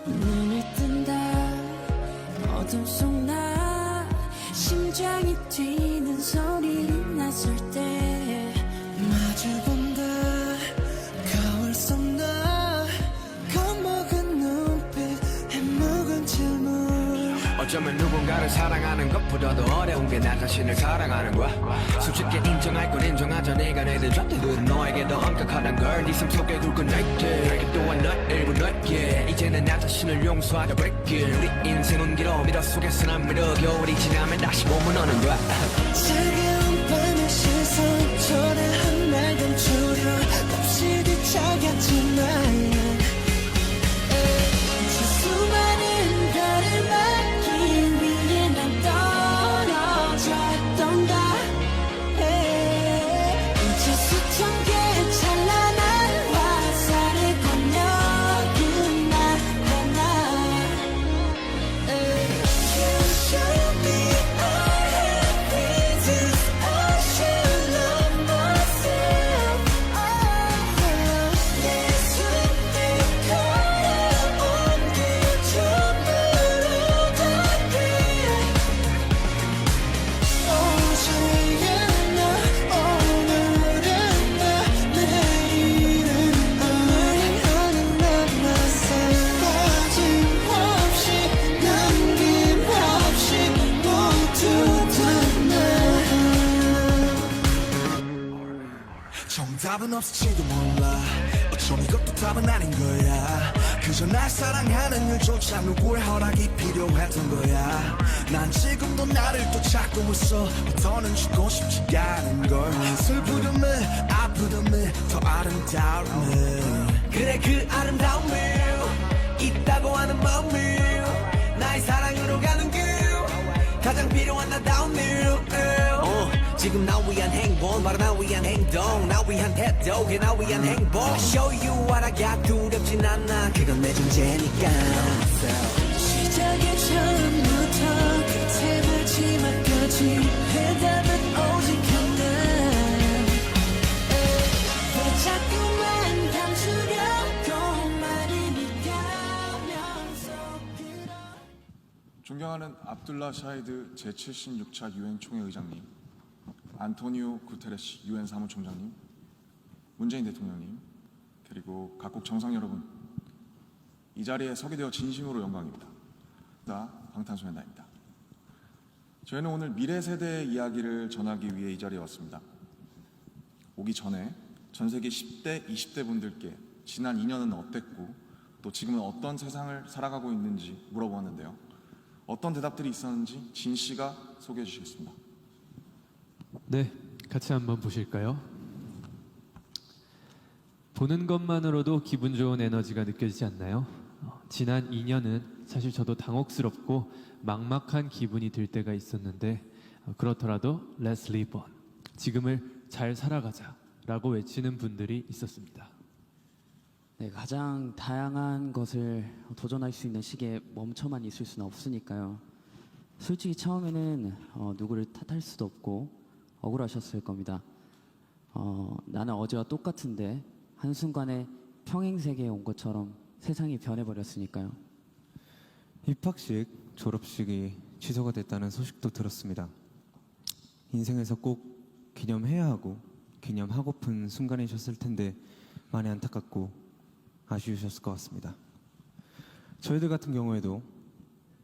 눈을 뜬다 어둠 속 나 심장이 뛰는 소리 났을 때 마주본다 거울 속 나 겁먹은 눈빛 해묵은 질문 어쩌면 누군가를 사랑하는 것보다도 어려운 게 나 자신을 사랑하는 거야. 솔직히 인정할 건 인정하자. 내가 내든 잣들은 너에게 더 엄격하단 걸. 네 삶 속에 굵은 나이트 내게 또한 너 일부 너에게 이제는 나 자신을 용서하자 break. 우리 인생은 길어 미러 속에서 난 미러 겨울이 지나면 다시 봄은 오는 거야. 차가운 밤의 시선 초라한 날 감추려 없이 뒤척였지만 수많은 별을 막기 위해 난 떨어졌던가 이제 수천 개의 찬란한 화살을 건너는 나의 나 You show me all the reasons I should love myself 내 손을 걸어온 그 춤으로 닿게 어제의 나 오늘의 나 내일은 하는 나 myself 빠짐없이 남김없이 모두 다나 정답은 없을지도 몰라. 어쩜 이것도 답은 아닌 거야. 그저 날 사랑하는 일조차 누구의 허락이 필요했던 거야. 난 지금도 나를 또 찾고 있어. 더는 죽고 싶지 않은 걸. 슬프듬을 아프듬을 더 아름다움을. 그래 그 아름다움을 있다고 하는 마음을 나의 사랑으로 가는 길 가장 필요한 나다운 일 지금 나 위한 행복 바로 나 위한 행동 나 위한 태도 그게 나 위한 행복 I show you what I got 두렵진 않아 그건 내 존재니까 시작의 처음부터 끝의 마지막까지 해답은 오직 하나 왜 자꾸만 감추려고 말을 가면서 빌어 존경하는 압둘라 샤히드 제76차 유엔 총회 의장님, 안토니오 구테레시 유엔 사무총장님, 문재인 대통령님, 그리고 각국 정상 여러분, 이 자리에 서게 되어 진심으로 영광입니다. 방탄소년단입니다. 저희는 오늘 미래 세대의 이야기를 전하기 위해 이 자리에 왔습니다. 오기 전에 전 세계 10대, 20대 분들께 지난 2년은 어땠고 또 지금은 어떤 세상을 살아가고 있는지 물어보았는데요. 어떤 대답들이 있었는지 진 씨가 소개해 주시겠습니다. 네, 같이 한번 보실까요? 보는 것만으로도 기분 좋은 에너지가 느껴지지 않나요? 지난 2년은 사실 저도 당혹스럽고 막막한 기분이 들 때가 있었는데 그렇더라도 Let's live on, 지금을 잘 살아가자 라고 외치는 분들이 있었습니다. 네, 가장 다양한 것을 도전할 수 있는 시기에 멈춰만 있을 수는 없으니까요. 솔직히 처음에는 누구를 탓할 수도 없고 억울하셨을 겁니다. 나는 어제와 똑같은데 한순간에 평행세계에 온 것처럼 세상이 변해버렸으니까요. 입학식, 졸업식이 취소가 됐다는 소식도 들었습니다. 인생에서 꼭 기념해야 하고 기념하고픈 순간이셨을 텐데 많이 안타깝고 아쉬우셨을 것 같습니다. 저희들 같은 경우에도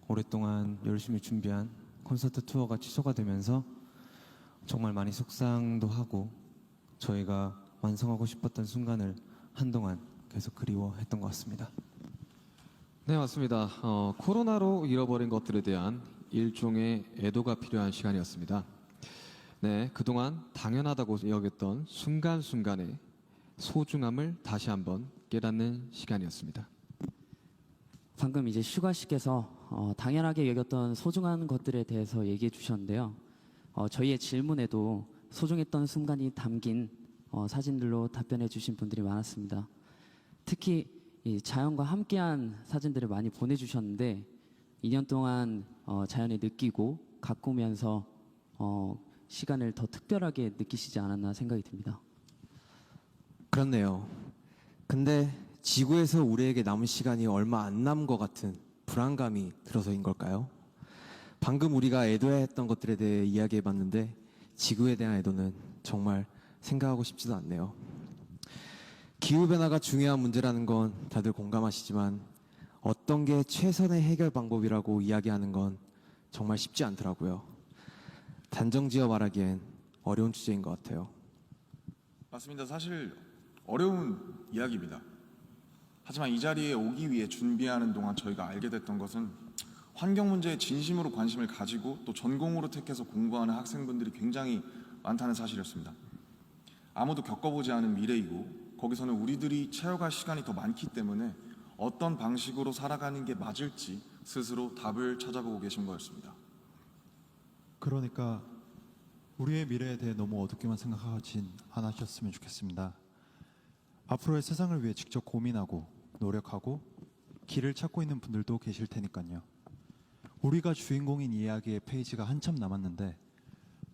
오랫동안 열심히 준비한 콘서트 투어가 취소가 되면서 정말 많이 속상도 하고 저희가 완성하고 싶었던 순간을 한동안 계속 그리워했던 것 같습니다. 네, 맞습니다. 코로나로 잃어버린 것들에 대한 일종의 애도가 필요한 시간이었습니다. 네, 그동안 당연하다고 여겼던 순간순간의 소중함을 다시 한번 깨닫는 시간이었습니다. 방금 이제 슈가 씨께서 당연하게 여겼던 소중한 것들에 대해서 얘기해 주셨는데요. 저희의 질문에도 소중했던 순간이 담긴 사진들로 답변해 주신 분들이 많았습니다. 특히 이 자연과 함께한 사진들을 많이 보내주셨는데 2년 동안 자연을 느끼고 가꾸면서 시간을 더 특별하게 느끼시지 않았나 생각이 듭니다. 그렇네요. 근데 지구에서 우리에게 남은 시간이 얼마 안 남은 것 같은 불안감이 들어서인 걸까요? 방금 우리가 애도했던 것들에 대해 이야기해봤는데 지구에 대한 애도는 정말 생각하고 싶지도 않네요. 기후변화가 중요한 문제라는 건 다들 공감하시지만 어떤 게 최선의 해결 방법이라고 이야기하는 건 정말 쉽지 않더라고요. 단정지어 말하기엔 어려운 주제인 것 같아요. 맞습니다. 사실 어려운 이야기입니다. 하지만 이 자리에 오기 위해 준비하는 동안 저희가 알게 됐던 것은 환경 문제에 진심으로 관심을 가지고 또 전공으로 택해서 공부하는 학생분들이 굉장히 많다는 사실이었습니다. 아무도 겪어보지 않은 미래이고 거기서는 우리들이 채워갈 시간이 더 많기 때문에 어떤 방식으로 살아가는 게 맞을지 스스로 답을 찾아보고 계신 거였습니다. 그러니까 우리의 미래에 대해 너무 어둡게만 생각하진 않으셨으면 좋겠습니다. 앞으로의 세상을 위해 직접 고민하고 노력하고 길을 찾고 있는 분들도 계실 테니까요. 우리가 주인공인 이야기의 페이지가 한참 남았는데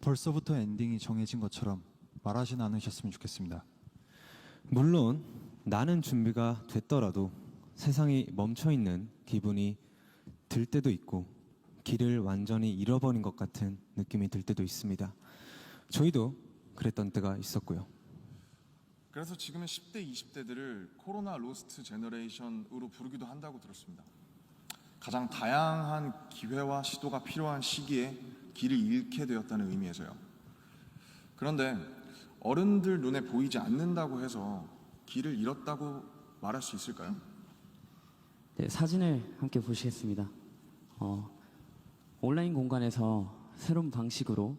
벌써부터 엔딩이 정해진 것처럼 말하진 않으셨으면 좋겠습니다. 물론 나는 준비가 됐더라도 세상이 멈춰있는 기분이 들 때도 있고 길을 완전히 잃어버린 것 같은 느낌이 들 때도 있습니다. 저희도 그랬던 때가 있었고요. 그래서 지금은 10대, 20대들을 코로나 로스트 제너레이션으로 부르기도 한다고 들었습니다. 가장 다양한 기회와 시도가 필요한 시기에 길을 잃게 되었다는 의미에서요. 그런데 어른들 눈에 보이지 않는다고 해서 길을 잃었다고 말할 수 있을까요? 네, 사진을 함께 보시겠습니다. 온라인 공간에서 새로운 방식으로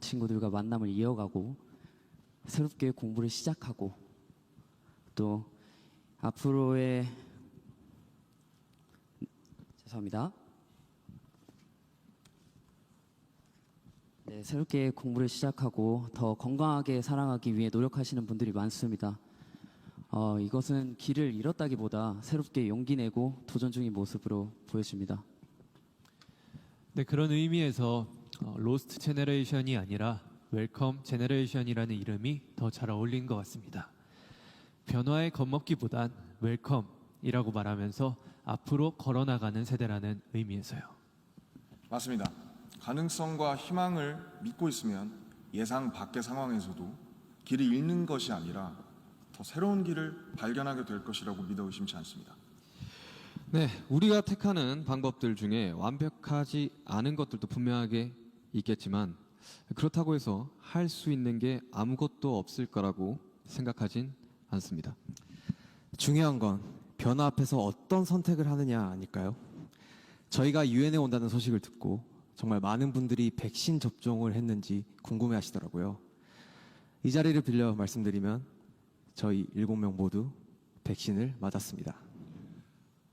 친구들과 만남을 이어가고 새롭게 공부를 시작하고 또 앞으로의 죄송합니다. 네, 새롭게 공부를 시작하고 더 건강하게 살아가기 위해 노력하시는 분들이 많습니다. 이것은 길을 잃었다기보다 새롭게 용기 내고 도전 중인 모습으로 보여집니다. 네, 그런 의미에서 로스트 제너레이션이 아니라 웰컴 제너레이션이라는 이름이 더 잘 어울린 것 같습니다. 변화에 겁먹기보단 웰컴이라고 말하면서 앞으로 걸어나가는 세대라는 의미에서요. 맞습니다. 가능성과 희망을 믿고 있으면 예상 밖의 상황에서도 길을 잃는 것이 아니라 더 새로운 길을 발견하게 될 것이라고 믿어 의심치 않습니다. 네, 우리가 택하는 방법들 중에 완벽하지 않은 것들도 분명하게 있겠지만 그렇다고 해서 할 수 있는 게 아무것도 없을 거라고 생각하진 않습니다. 중요한 건 변화 앞에서 어떤 선택을 하느냐 아닐까요? 저희가 유엔에 온다는 소식을 듣고 정말 많은 분들이 백신 접종을 했는지 궁금해 하시더라고요. 이 자리를 빌려 말씀드리면 저희 7명 모두 백신을 맞았습니다.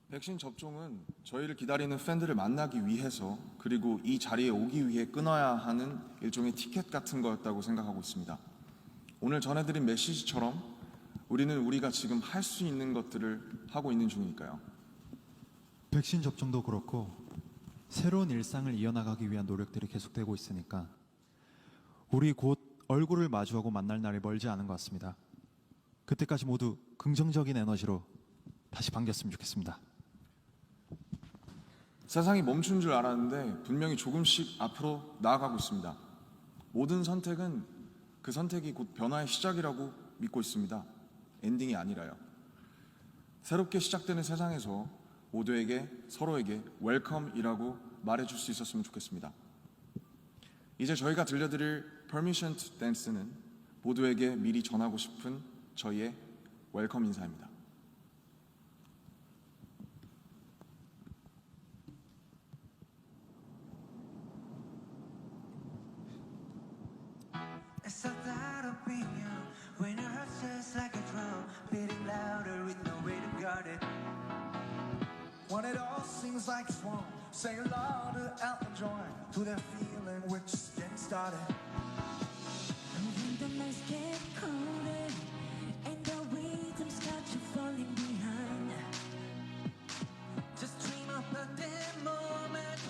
백신 접종은 저희를 기다리는 팬들을 만나기 위해서 그리고 이 자리에 오기 위해 끊어야 하는 일종의 티켓 같은 거였다고 생각하고 있습니다. 오늘 전해드린 메시지처럼 우리는 우리가 지금 할 수 있는 것들을 하고 있는 중이니까요. 백신 접종도 그렇고 새로운 일상을 이어나가기 위한 노력들이 계속되고 있으니까 우리 곧 얼굴을 마주하고 만날 날이 멀지 않은 것 같습니다. 그때까지 모두 긍정적인 에너지로 다시 반겼으면 좋겠습니다. 세상이 멈춘 줄 알았는데 분명히 조금씩 앞으로 나아가고 있습니다. 모든 선택은 그 선택이 곧 변화의 시작이라고 믿고 있습니다. 엔딩이 아니라요. 새롭게 시작되는 세상에서 모두에게 서로에게 웰컴이라고 말해줄 수 있었으면 좋겠습니다. 이제 저희가 들려드릴 Permission to Dance는 모두에게 미리 전하고 싶은 저희의 웰컴 인사입니다. It's so that of being young when your heart just like a drum, beating louder with no way to guard it. When it all seems like it's wrong, say hello to Elton John, to that feeling we're just getting started. And when the nights get colder and the rhythm's got you falling behind, just dream of a day moment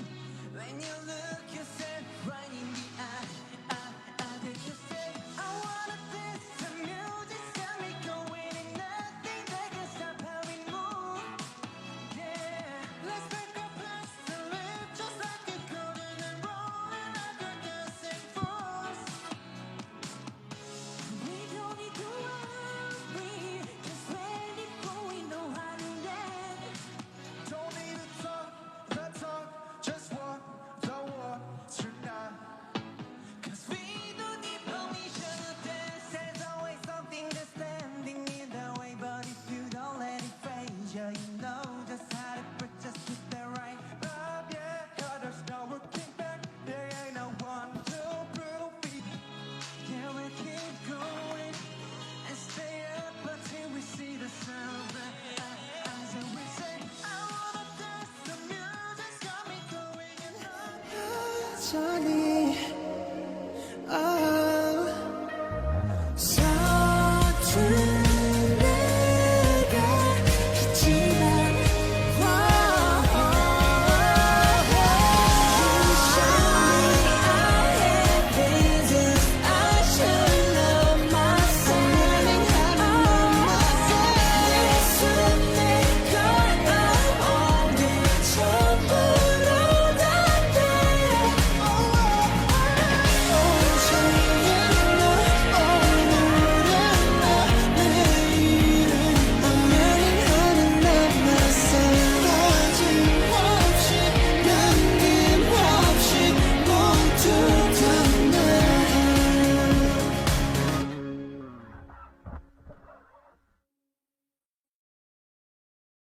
when you look yourself right in the eye. Did you say I wanna dance? The music's got me going and nothing that can stop 천천히